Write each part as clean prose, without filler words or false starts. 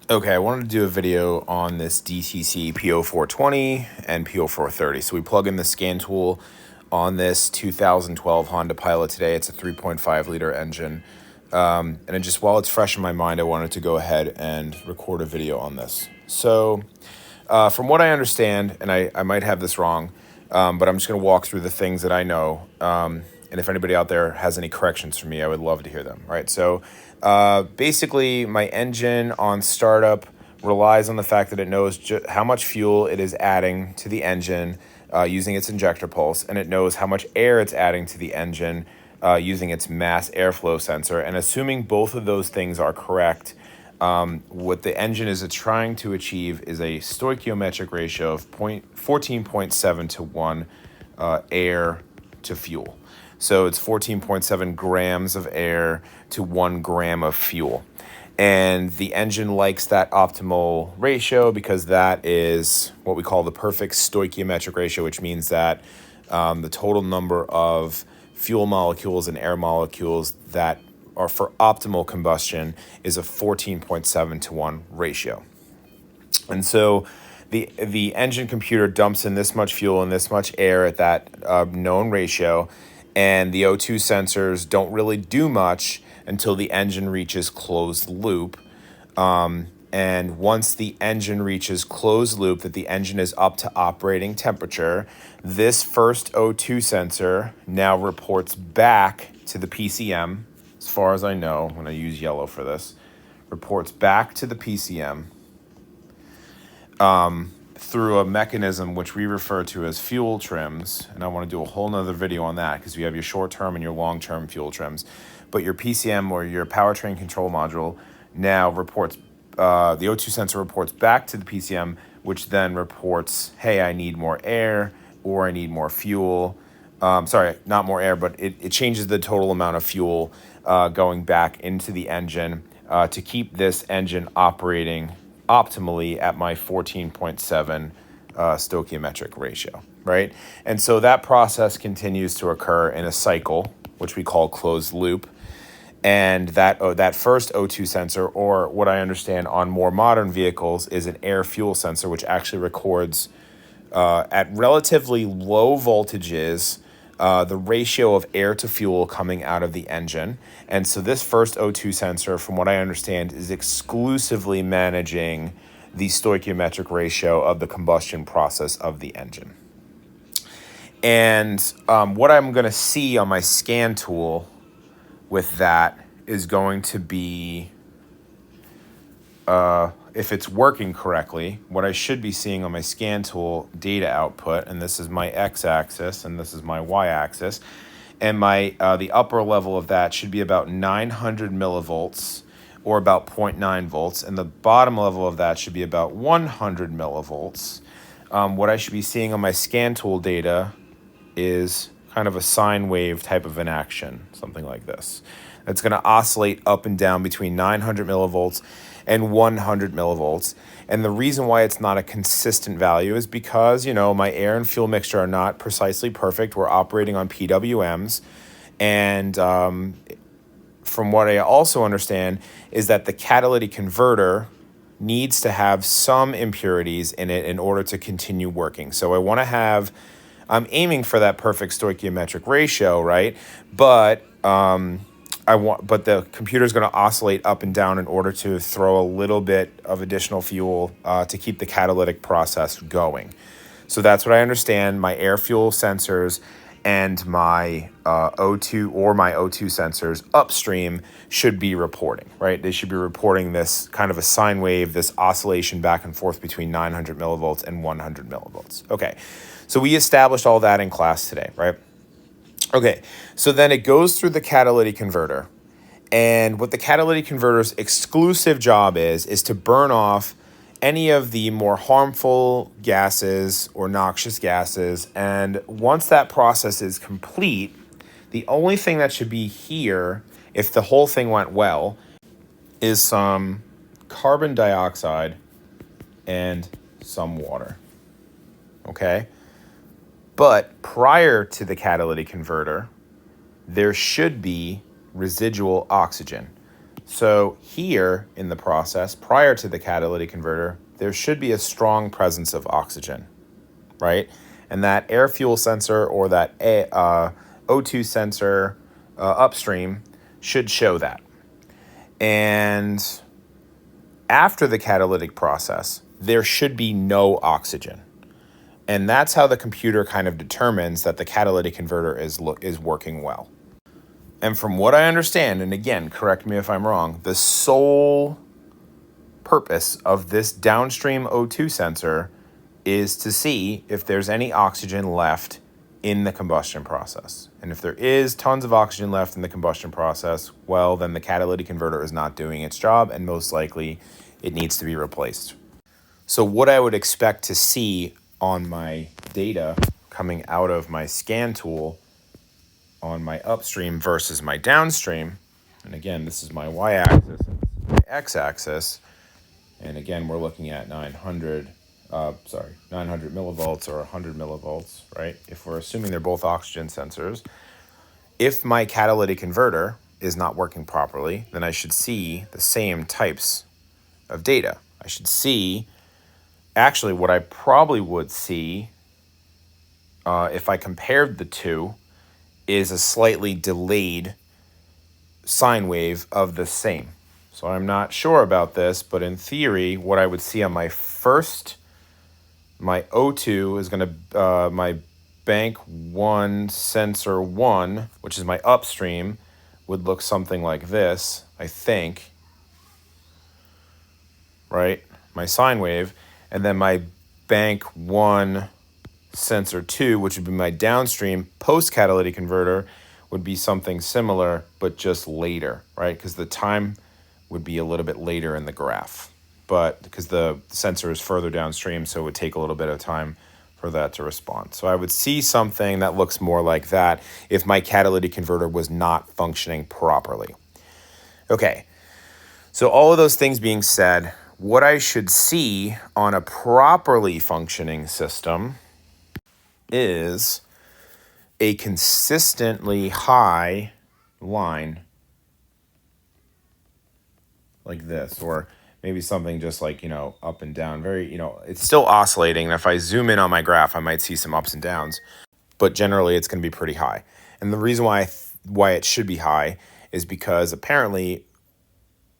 Okay, I wanted to do a video on this DTC P0420 and P0430. So we plug in the scan tool on this 2012 Honda Pilot today. It's a 3.5 liter engine. While it's fresh in my mind, I wanted to go ahead and record a video on this. So from what I understand, and I might have this wrong, but I'm just going to walk through the things that I know. And if anybody out there has any corrections for me, I would love to hear them. Right. So basically, my engine on startup relies on the fact that it knows how much fuel it is adding to the engine using its injector pulse, and it knows how much air it's adding to the engine using its mass airflow sensor. And assuming both of those things are correct, what the engine is trying to achieve is a stoichiometric ratio of 14.7 to 1 air to fuel. So it's 14.7 grams of air to 1 gram of fuel. And the engine likes that optimal ratio because that is what we call the perfect stoichiometric ratio, which means that the total number of fuel molecules and air molecules that are for optimal combustion is a 14.7 to 1 ratio. And so the engine computer dumps in this much fuel and this much air at that known ratio, and the O2 sensors don't really do much until the engine reaches closed loop. And once the engine reaches closed loop, that the engine is up to operating temperature, this first O2 sensor now reports back to the PCM, as far as I know, when I use yellow for this, reports back to the PCM through a mechanism which we refer to as fuel trims. And I want to do a whole nother video on that because you have your short-term and your long-term fuel trims. But your PCM, or your powertrain control module, now reports, the O2 sensor reports back to the PCM, which then reports, hey, I need more air, or I need more fuel. Sorry, not more air, but it changes the total amount of fuel going back into the engine to keep this engine operating optimally at my 14.7 stoichiometric ratio, right? And so that process continues to occur in a cycle, which we call closed loop. And that first O2 sensor, or what I understand on more modern vehicles, is an air fuel sensor, which actually records at relatively low voltages the ratio of air to fuel coming out of the engine. And so this first O2 sensor, from what I understand, is exclusively managing the stoichiometric ratio of the combustion process of the engine. And what I'm going to see on my scan tool with that is going to be, if it's working correctly, what I should be seeing on my scan tool data output, and this is my x-axis and this is my y-axis, and my the upper level of that should be about 900 millivolts, or about 0.9 volts, and the bottom level of that should be about 100 millivolts. What I should be seeing on my scan tool data is kind of a sine wave type of an action, something like this. It's going to oscillate up and down between 900 millivolts and 100 millivolts. And the reason why it's not a consistent value is because, my air and fuel mixture are not precisely perfect. We're operating on PWMs. And from what I also understand is that the catalytic converter needs to have some impurities in it in order to continue working. So I'm aiming for that perfect stoichiometric ratio, right? But but the computer is going to oscillate up and down in order to throw a little bit of additional fuel to keep the catalytic process going. So that's what I understand. My air fuel sensors and my O2 sensors upstream should be reporting, right? They should be reporting this kind of a sine wave, this oscillation back and forth between 900 millivolts and 100 millivolts. Okay, so we established all that in class today, right? Okay, so then it goes through the catalytic converter. And what the catalytic converter's exclusive job is to burn off any of the more harmful gases or noxious gases. And once that process is complete, the only thing that should be here, if the whole thing went well, is some carbon dioxide and some water. Okay? But prior to the catalytic converter, there should be residual oxygen. So here in the process, prior to the catalytic converter, there should be a strong presence of oxygen, right? And that air fuel sensor or that O2 sensor upstream should show that. And after the catalytic process, there should be no oxygen. And that's how the computer kind of determines that the catalytic converter is working well. And from what I understand, and again, correct me if I'm wrong, the sole purpose of this downstream O2 sensor is to see if there's any oxygen left in the combustion process. And if there is tons of oxygen left in the combustion process, well, then the catalytic converter is not doing its job, and most likely it needs to be replaced. So what I would expect to see on my data coming out of my scan tool on my upstream versus my downstream, and again, this is my y-axis and this is my x-axis, and again, we're looking at 900 millivolts or 100 millivolts, right? If we're assuming they're both oxygen sensors, if my catalytic converter is not working properly, then I should see the same types of data. I should see, actually what I probably would see if I compared the two is a slightly delayed sine wave of the same. So I'm not sure about this, but in theory, what I would see on my O2 is going to, my bank 1 sensor 1, which is my upstream, would look something like this, I think, right? My sine wave. And then my bank 1 sensor 2, which would be my downstream post-catalytic converter, would be something similar, but just later, right? Because the time would be a little bit later in the graph. But because the sensor is further downstream, so it would take a little bit of time for that to respond. So I would see something that looks more like that if my catalytic converter was not functioning properly. Okay, so all of those things being said, what I should see on a properly functioning system is a consistently high line like this, or maybe something just like, up and down, very, it's still oscillating. And if I zoom in on my graph, I might see some ups and downs, but generally it's going to be pretty high. And the reason why it should be high is because apparently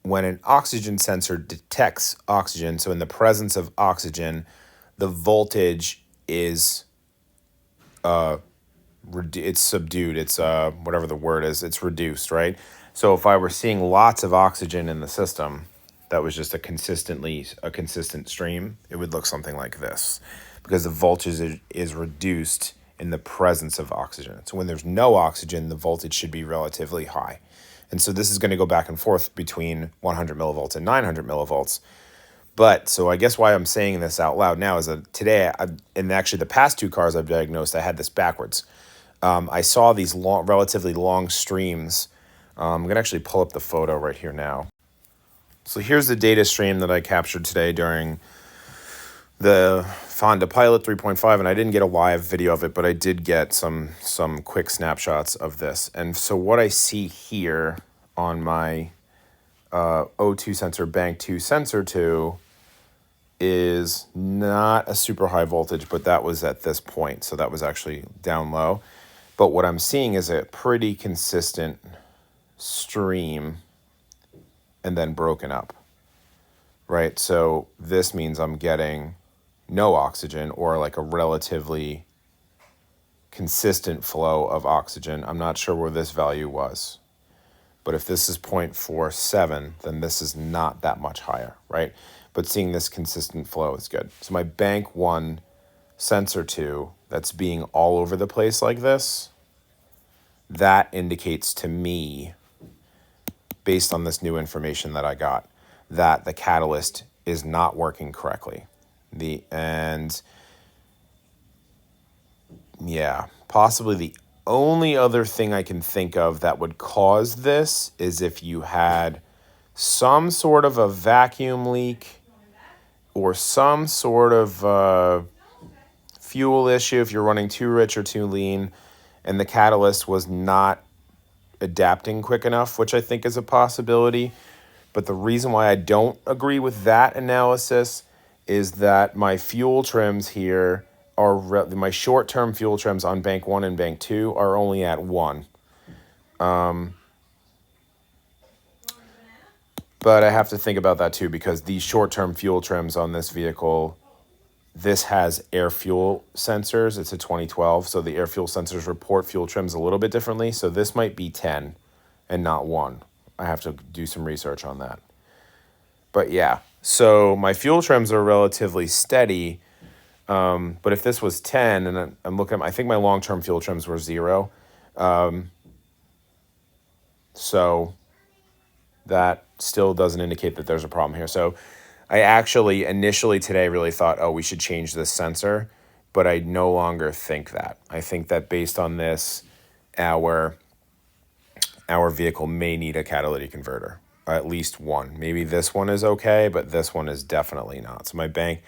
when an oxygen sensor detects oxygen, so in the presence of oxygen, the voltage is it's subdued, it's whatever the word is, it's reduced, right? So if I were seeing lots of oxygen in the system that was just a consistent stream, it would look something like this, because the voltage is reduced in the presence of oxygen. So when there's no oxygen, the voltage should be relatively high. And so this is going to go back and forth between 100 millivolts and 900 millivolts. But so I guess why I'm saying this out loud now is that today, and actually the past two cars I've diagnosed, I had this backwards. I saw these relatively long streams. I'm going to actually pull up the photo right here now. So here's the data stream that I captured today during the Honda Pilot 3.5, and I didn't get a live video of it, but I did get some quick snapshots of this. And so what I see here on my O2 sensor, bank 2 sensor 2, is not a super high voltage, but that was at this point, so that was actually down low. But what I'm seeing is a pretty consistent stream and then broken up, right? So this means I'm getting no oxygen, or like a relatively consistent flow of oxygen. I'm not sure where this value was, but if this is 0.47, then this is not that much higher, right? But seeing this consistent flow is good. So my bank 1 sensor 2 that's being all over the place like this, that indicates to me, based on this new information that I got, that the catalyst is not working correctly. Possibly the only other thing I can think of that would cause this is if you had some sort of a vacuum leak or some sort of fuel issue, if you're running too rich or too lean, and the catalyst was not adapting quick enough, which I think is a possibility, But the reason why I don't agree with that analysis is that my fuel trims here my short-term fuel trims on bank 1 and bank 2 are only at 1. But I have to think about that too, because these short-term fuel trims on this vehicle, this has air fuel sensors. It's a 2012, so the air fuel sensors report fuel trims a little bit differently. So this might be 10 and not 1. I have to do some research on that. But yeah, so my fuel trims are relatively steady. But if this was 10, and I'm looking, I think my long-term fuel trims were 0. So that still doesn't indicate that there's a problem here. So I actually initially today really thought, oh, we should change this sensor, but I no longer think that. I think that based on this, our vehicle may need a catalytic converter, at least one. Maybe this one is okay, but this one is definitely not. So my bank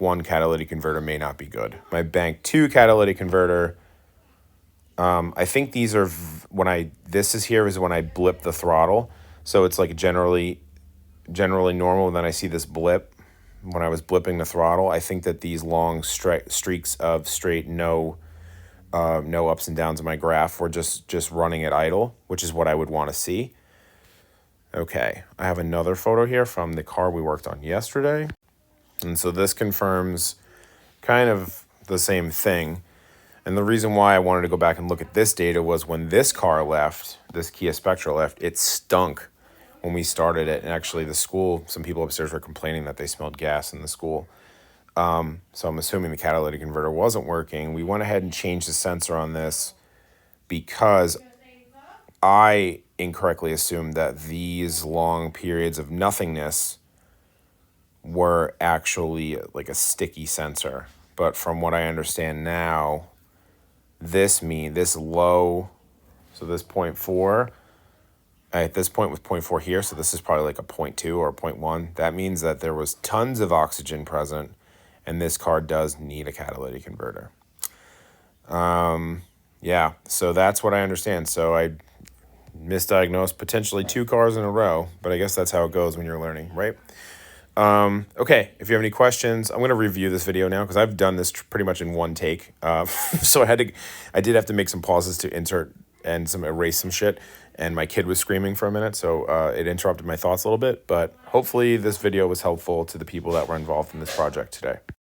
1 catalytic converter may not be good. My bank 2 catalytic converter, I think these are this is when I blip the throttle. So it's like generally normal. And then I see this blip when I was blipping the throttle. I think that these long streaks of straight no ups and downs in my graph were just running at idle, which is what I would want to see. Okay, I have another photo here from the car we worked on yesterday. And so this confirms kind of the same thing. And the reason why I wanted to go back and look at this data was when this car left, this Kia Spectra left, it stunk when we started it. And actually the school, some people upstairs were complaining that they smelled gas in the school. So I'm assuming the catalytic converter wasn't working. We went ahead and changed the sensor on this because I incorrectly assumed that these long periods of nothingness were actually like a sticky sensor. But from what I understand now, this low, so this 0.4, at this point with 0.4 here, so this is probably like a 0.2 or a 0.1. That means that there was tons of oxygen present, and this car does need a catalytic converter. Yeah, so that's what I understand. So I misdiagnosed potentially 2 cars in a row, but I guess that's how it goes when you're learning, right? Okay, if you have any questions, I'm going to review this video now because I've done this pretty much in one take. So I did have to make some pauses to insert and erase some shit, and my kid was screaming for a minute, so it interrupted my thoughts a little bit, but hopefully this video was helpful to the people that were involved in this project today.